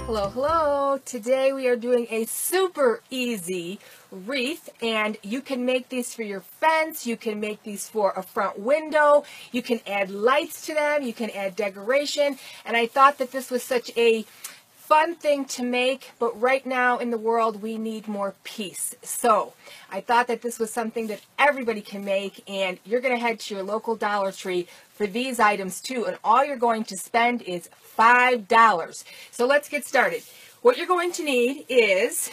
Hello, hello. Today we are doing a super easy wreath, and you can make these for your fence, you can make these for a front window, you can add lights to them, you can add decoration, and I thought that this was such a fun thing to make, but right now in the world we need more peace. So I thought that this was something that everybody can make, and you're going to head to your local Dollar Tree for these items too, and all you're going to spend is $5. So let's get started. What you're going to need is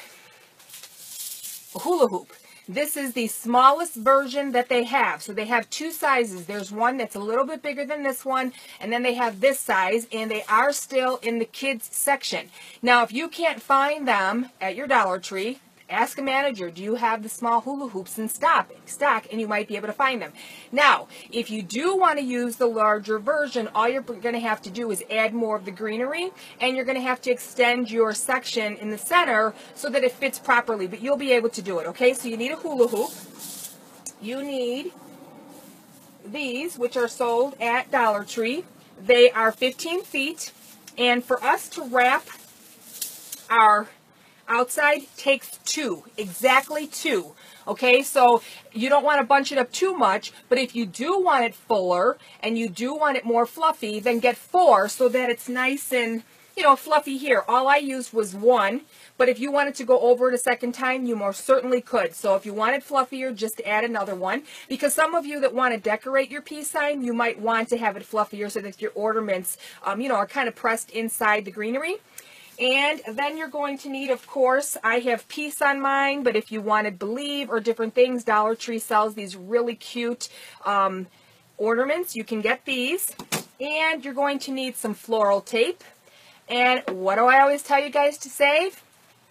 a hula hoop. This is the smallest version that they have. So they have two sizes. There's one that's a little bit bigger than this one, and then they have this size, and they are still in the kids section. Now, if you can't find them at your Dollar Tree, ask a manager, do you have the small hula hoops in stock? And you might be able to find them. Now, if you do want to use the larger version, all you're going to have to do is add more of the greenery, and you're going to have to extend your section in the center so that it fits properly, but you'll be able to do it, okay? So you need a hula hoop. You need these, which are sold at Dollar Tree. They are 15 feet, and for us to wrap our outside takes exactly two. Okay, so you don't want to bunch it up too much, but if you do want it fuller and you do want it more fluffy, then get 4 so that it's nice and, fluffy here. All I used was 1, but if you wanted to go over it a second time, you most certainly could. So if you want it fluffier, just add another one, because some of you that want to decorate your peace sign, you might want to have it fluffier so that your ornaments, are kind of pressed inside the greenery. And then you're going to need, of course, I have peace on mine, but if you wanted believe or different things, Dollar Tree sells these really cute ornaments. You can get these. And you're going to need some floral tape. And what do I always tell you guys to save?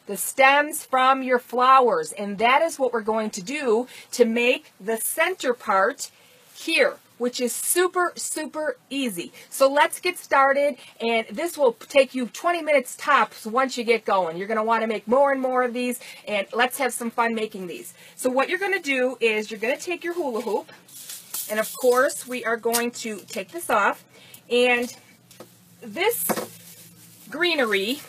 The stems from your flowers. And that is what we're going to do to make the center part here, which is super, super easy. So let's get started, and this will take you 20 minutes tops once you get going. You're going to want to make more and more of these, and let's have some fun making these. So what you're going to do is you're going to take your hula hoop, and of course we are going to take this off, and this greenery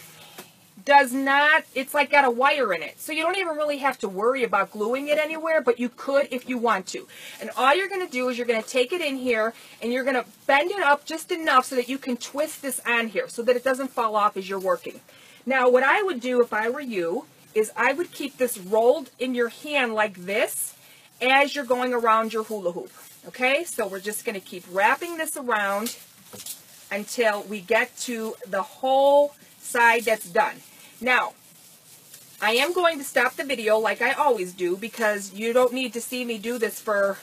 does not, it's like got a wire in it. So you don't even really have to worry about gluing it anywhere, but you could if you want to. And all you're going to do is you're going to take it in here and you're going to bend it up just enough so that you can twist this on here so that it doesn't fall off as you're working. Now what I would do if I were you is I would keep this rolled in your hand like this as you're going around your hula hoop. Okay, so we're just going to keep wrapping this around until we get to the whole side that's done. Now, I am going to stop the video like I always do, because you don't need to see me do this for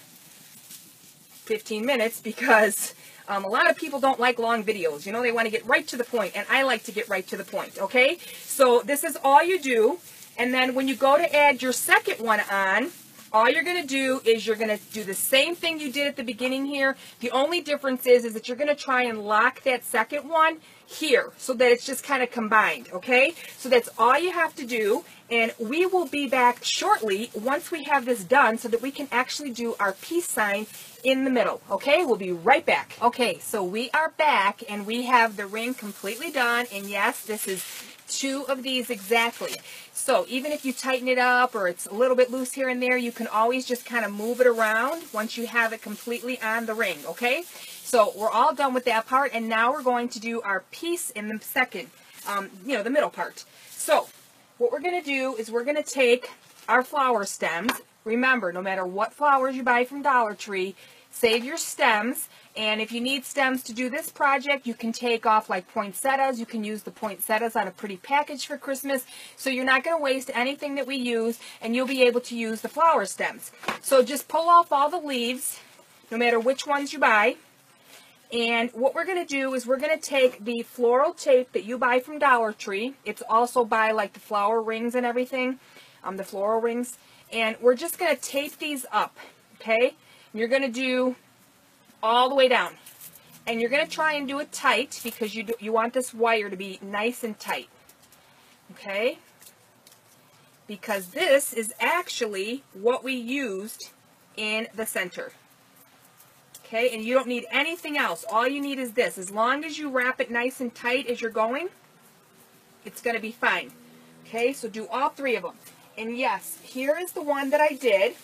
15 minutes, because a lot of people don't like long videos. They want to get right to the point, and I like to get right to the point, okay? So this is all you do, and then when you go to add your second one on, all you're going to do is you're going to do the same thing you did at the beginning here. The only difference is that you're going to try and lock that second one here so that it's just kind of combined, okay? So that's all you have to do, and we will be back shortly once we have this done so that we can actually do our peace sign in the middle, okay? We'll be right back. Okay, so we are back, and we have the ring completely done, and yes, this is 2 of these exactly. So even if you tighten it up or it's a little bit loose here and there, you can always just kind of move it around once you have it completely on the ring, okay? So we're all done with that part, and now we're going to do our piece in the second, the middle part. So what we're going to do is we're going to take our flower stems. Remember, no matter what flowers you buy from Dollar Tree, save your stems. And if you need stems to do this project, you can take off like poinsettias. You can use the poinsettias on a pretty package for Christmas. So you're not going to waste anything that we use, and you'll be able to use the flower stems. So just pull off all the leaves, no matter which ones you buy. And what we're going to do is we're going to take the floral tape that you buy from Dollar Tree. It's also by like the flower rings and everything, the floral rings. And we're just going to tape these up, okay? And you're going to do all the way down, and you're going to try and do it tight because you want this wire to be nice and tight, okay? Because this is actually what we used in the center, okay? And you don't need anything else. All you need is this. As long as you wrap it nice and tight as you're going, it's going to be fine. Okay, so do all 3 of them. And yes, here is the one that I did.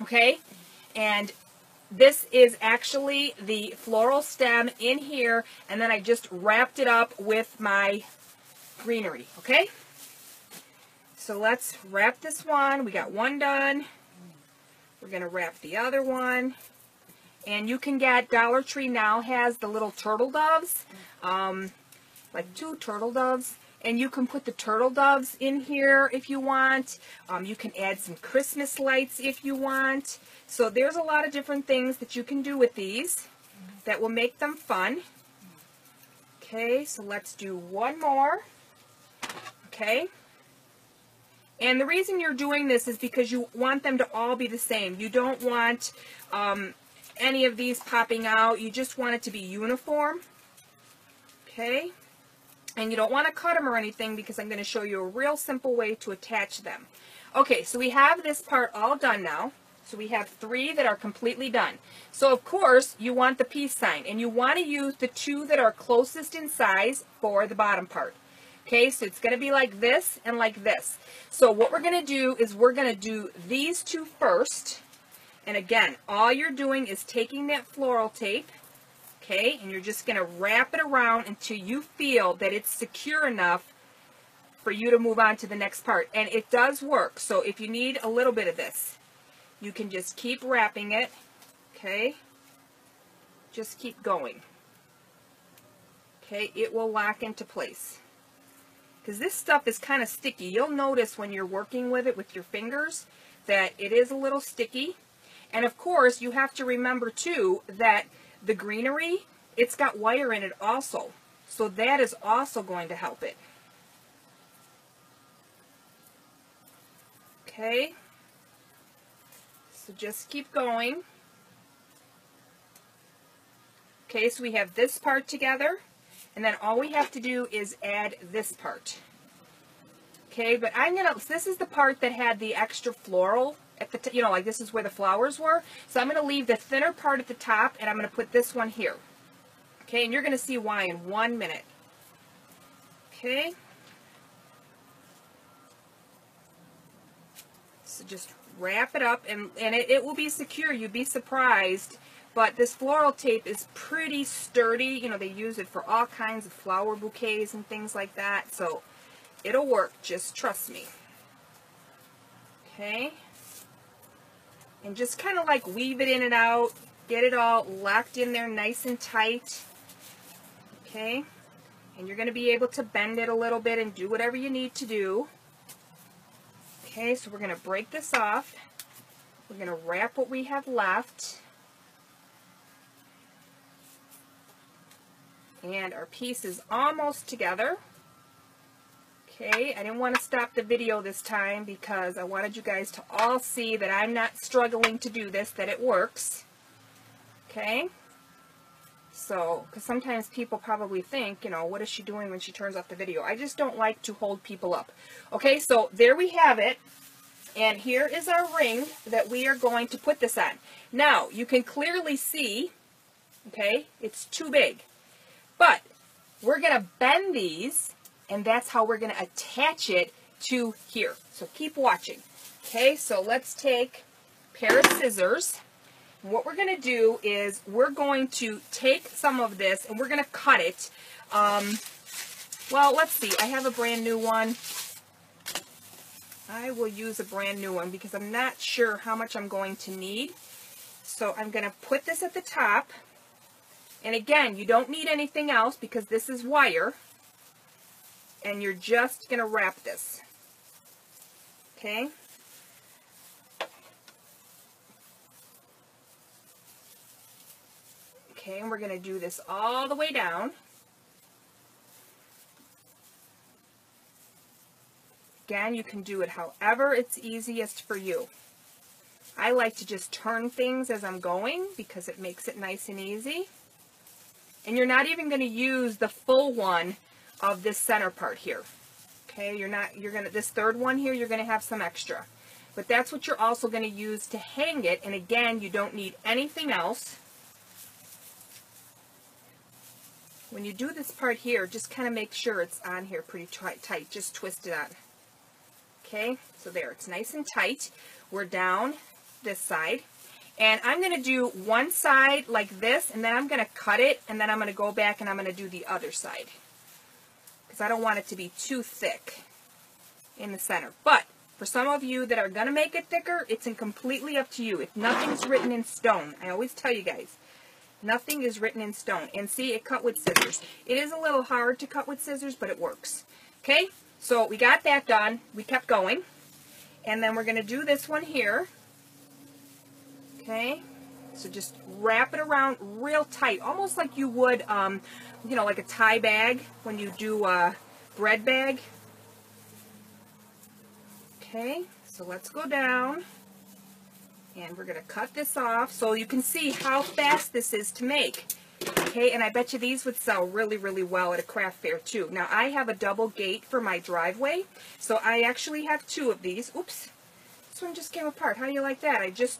Okay, and this is actually the floral stem in here, and then I just wrapped it up with my greenery. Okay, so let's wrap this one. We got one done. We're going to wrap the other one. And you can get, Dollar Tree now has the little turtle doves, like 2 turtle doves. And you can put the turtle doves in here if you want. You can add some Christmas lights if you want. So there's a lot of different things that you can do with these that will make them fun. Okay, so let's do one more. Okay. And the reason you're doing this is because you want them to all be the same. You don't want any of these popping out. You just want it to be uniform. Okay. And you don't want to cut them or anything because I'm going to show you a real simple way to attach them. Okay, so we have this part all done now. So we have 3 that are completely done. So of course, you want the peace sign. And you want to use the 2 that are closest in size for the bottom part. Okay, so it's going to be like this and like this. So what we're going to do is we're going to do these 2 first. And again, all you're doing is taking that floral tape. Okay, and you're just going to wrap it around until you feel that it's secure enough for you to move on to the next part. And it does work. So if you need a little bit of this, you can just keep wrapping it. Okay, just keep going. Okay, it will lock into place. Because this stuff is kind of sticky. You'll notice when you're working with it with your fingers that it is a little sticky. And of course, you have to remember too that the greenery, it's got wire in it also. So that is also going to help it. Okay. So just keep going. Okay, so we have this part together. And then all we have to do is add this part. Okay, but this is the part that had the extra floral at the, like this is where the flowers were. So I'm going to leave the thinner part at the top and I'm going to put this one here. Okay, and you're going to see why in 1 minute. Okay. So just wrap it up and it will be secure. You'd be surprised. But this floral tape is pretty sturdy. They use it for all kinds of flower bouquets and things like that. So it'll work. Just trust me. Okay. And just kind of like weave it in and out. Get it all locked in there nice and tight. Okay. And you're going to be able to bend it a little bit and do whatever you need to do. Okay, so we're going to break this off. We're going to wrap what we have left. And our piece is almost together. Okay, I didn't want to stop the video this time because I wanted you guys to all see that I'm not struggling to do this, that it works. Okay, so, because sometimes people probably think, what is she doing when she turns off the video? I just don't like to hold people up. Okay, so there we have it. And here is our ring that we are going to put this on. Now, you can clearly see, okay, it's too big. But we're going to bend these, and that's how we're going to attach it to here. So keep watching. Okay, so let's take a pair of scissors. And what we're going to do is we're going to take some of this, and we're going to cut it. Well, let's see. I have a brand new one. I will use a brand new one because I'm not sure how much I'm going to need. So I'm going to put this at the top. And again, you don't need anything else because this is wire. And you're just going to wrap this. Okay? Okay, and we're going to do this all the way down. Again, you can do it however it's easiest for you. I like to just turn things as I'm going because it makes it nice and easy. And you're not even going to use the full one of this center part here. Okay, this third one here, you're going to have some extra. But that's what you're also going to use to hang it. And again, you don't need anything else. when you do this part here, just kind of make sure it's on here pretty tight. Just twist it on. Okay, so there, it's nice and tight. We're down this side. And I'm going to do one side like this, and then I'm going to cut it, and then I'm going to go back and I'm going to do the other side. Because I don't want it to be too thick in the center. But for some of you that are going to make it thicker, it's completely up to you. If nothing's written in stone, I always tell you guys, nothing is written in stone. And see, it cut with scissors. It is a little hard to cut with scissors, but it works. Okay, so we got that done. We kept going. And then we're going to do this one here. Okay, so just wrap it around real tight, almost like you would, you know, like a tie bag when you do a bread bag. Okay, so let's go down, and we're going to cut this off so you can see how fast this is to make. Okay, and I bet you these would sell really, really well at a craft fair too. Now, I have a double gate for my driveway, so I actually have 2 of these. Oops, this one just came apart. How do you like that? I just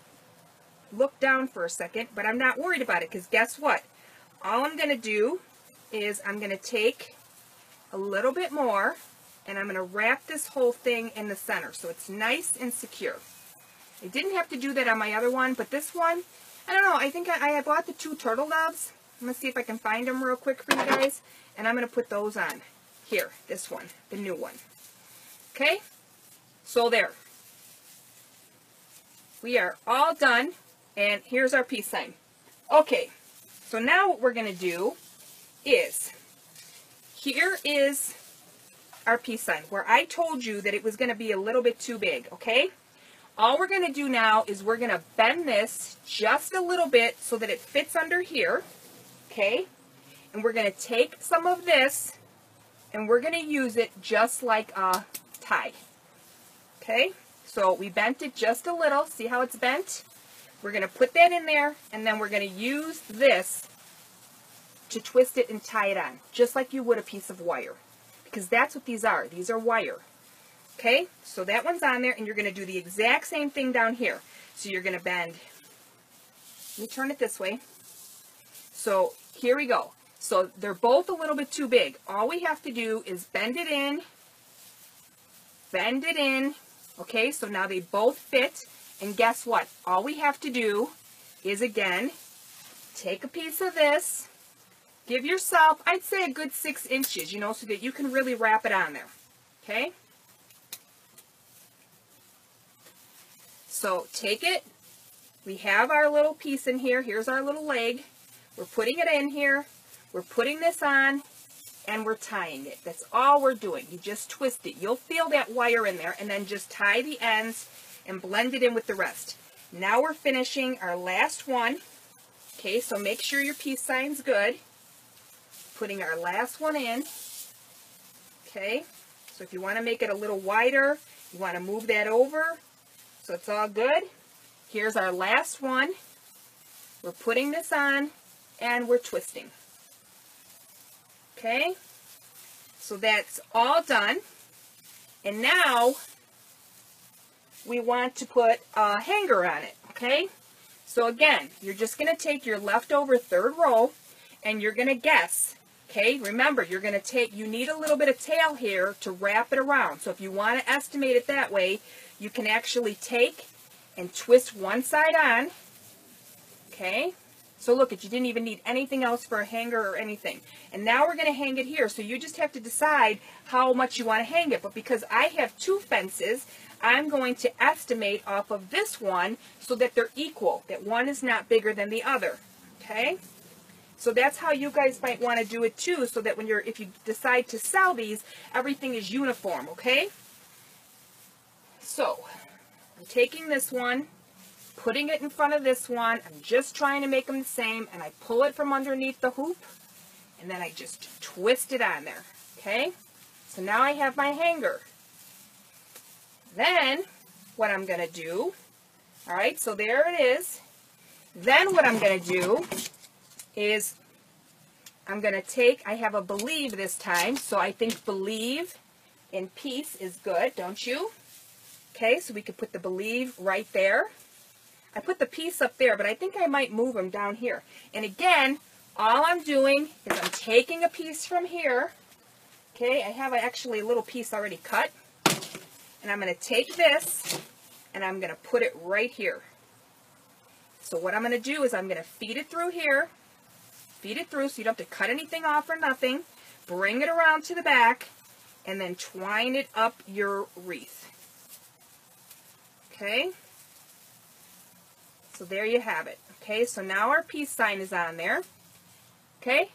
look down for a second, but I'm not worried about it, because guess what? All I'm going to do is I'm going to take a little bit more, and I'm going to wrap this whole thing in the center so it's nice and secure. I didn't have to do that on my other one, but this one, I don't know, I think I bought the 2 turtle doves. I'm going to see if I can find them real quick for you guys, and I'm going to put those on here, this one, the new one. Okay, so there. We are all done. And here's our peace sign. Okay, so now what we're going to do is, here is our peace sign, where I told you that it was going to be a little bit too big, okay? All we're going to do now is we're going to bend this just a little bit so that it fits under here, okay? And we're going to take some of this, and we're going to use it just like a tie, okay? So we bent it just a little. See how it's bent? We're going to put that in there, and then we're going to use this to twist it and tie it on, just like you would a piece of wire, because that's what these are. These are wire. Okay, so that one's on there, and you're going to do the exact same thing down here. So you're going to bend. Let me turn it this way. So here we go. So they're both a little bit too big. All we have to do is bend it in, okay, so now they both fit. And guess what? All we have to do is, again, take a piece of this, give yourself, I'd say a good 6 inches, you know, so that you can really wrap it on there, okay? So take it. We have our little piece in here. Here's our little leg. We're putting it in here. We're putting this on, and we're tying it. That's all we're doing. You just twist it. You'll feel that wire in there, and then just tie the ends and blend it in with the rest. Now we're finishing our last one. Okay, so make sure your peace sign's good. Putting our last one in. Okay, so if you want to make it a little wider, you want to move that over so it's all good. Here's our last one. We're putting this on, and we're twisting. Okay, so that's all done. And now we want to put a hanger on it, okay? So again, you're just going to take your leftover 3rd row, and you're going to guess, okay? Remember, you're going to take, you need a little bit of tail here to wrap it around. So if you want to estimate it that way, you can actually take and twist one side on, okay? So look, you didn't even need anything else for a hanger or anything. And now we're going to hang it here. So you just have to decide how much you want to hang it. But because I have 2 fences, I'm going to estimate off of this one so that they're equal, that one is not bigger than the other, okay? So that's how you guys might want to do it too, so that when if you decide to sell these, everything is uniform, okay? So I'm taking this one, putting it in front of this one. I'm just trying to make them the same, and I pull it from underneath the hoop, and then I just twist it on there, okay? So now I have my hanger. Then what I'm going to do, all right, so there it is. Then what I'm going to do is I'm going to take, I have a believe this time, so I think believe in peace is good, don't you? Okay, so we could put the believe right there. I put the peace up there, but I think I might move them down here. And again, all I'm doing is I'm taking a piece from here. Okay, I have actually a little piece already cut. And I'm going to take this and I'm going to put it right here. So what I'm going to do is I'm going to feed it through here. Feed it through so you don't have to cut anything off or nothing. Bring it around to the back and then twine it up your wreath. Okay? So there you have it. Okay, so now our peace sign is on there. Okay?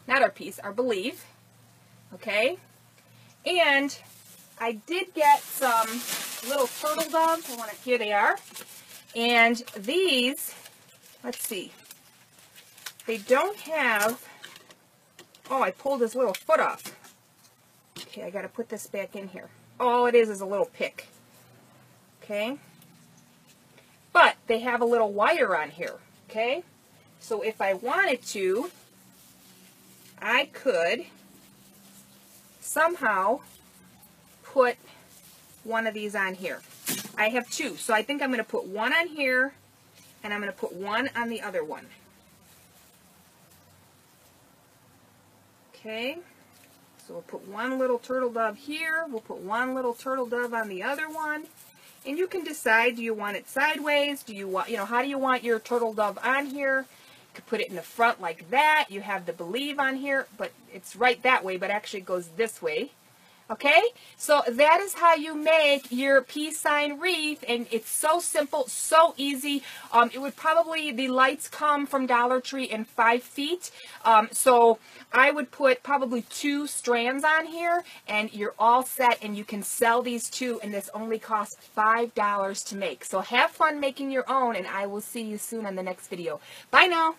Not our peace, our believe. Okay? And I did get some little turtle doves. Here they are. And these, let's see. They don't have, oh, I pulled his little foot off. Okay, I got to put this back in here. All it is a little pick. Okay? But they have a little wire on here. Okay? So if I wanted to, I could somehow put one of these on here. I have two, so I think I'm going to put one on here, and I'm going to put one on the other one. Okay, so we'll put one little turtle dove here, we'll put one little turtle dove on the other one, and you can decide, do you want it sideways, do you want, how do you want your turtle dove on here? You could put it in the front like that, you have the believe on here, but it's right that way, but actually it goes this way. Okay, so that is how you make your peace sign wreath, and it's so simple, so easy. It would probably, the lights come from Dollar Tree in 5 feet, so I would put probably 2 strands on here, and you're all set, and you can sell these 2, and this only costs $5 to make. So have fun making your own, and I will see you soon on the next video. Bye now.